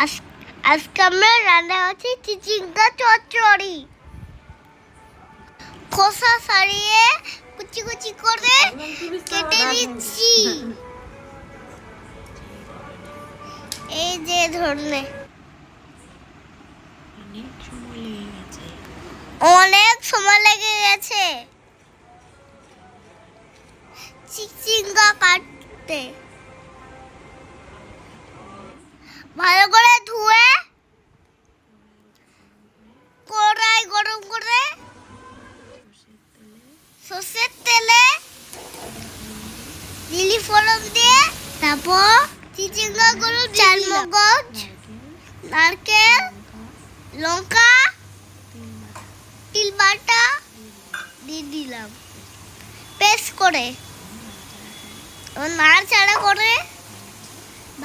আজকে আমরা রান্না হচ্ছে চিচিঙ্গা চচ্চড়ি। খোসা ছাড়িয়ে কুচি কুচি করে কেটে দিচ্ছি। এই যে ধরনে অনেক সময় লেগে গেছে চিচিঙ্গা কাটতে। ভালো করে ধুয়ে কড়াই গরম করে সর্ষের তেলে লিলি ফোড়ন দিয়ে তারপর চিচিঙ্গা গুলো চালমগজ নারকেল লঙ্কা তিল বাটা দিয়ে দিলাম পেস্ট করে নাড়াচাড়া করে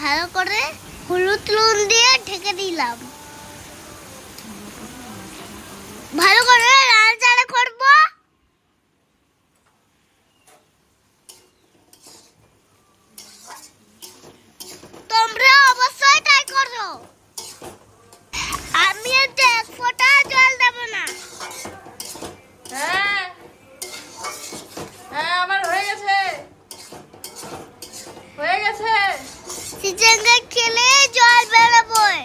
ভালো করে হলুদ নুন দিয়ে ঢেকে দিলাম। ভালো করে নাড়াচাড়া করব। তোমরা অবশ্যই ট্রাই করো। আমি এতে এক ফোঁটা জল দেব না। হ্যাঁ হ্যাঁ আমার হয়ে গেছে চিচিঙ্গা খেলে জল বেরোবে।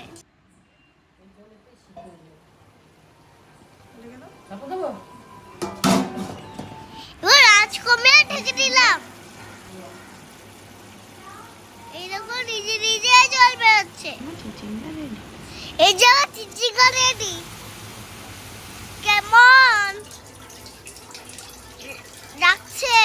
এবার আঁচ কমিয়ে ঢেকে দিলাম। এইরকম নিজে নিজে জল বেরোচ্ছে। এই জায়গা চিচিঙ্গা রেডি। কেমন লাগছে?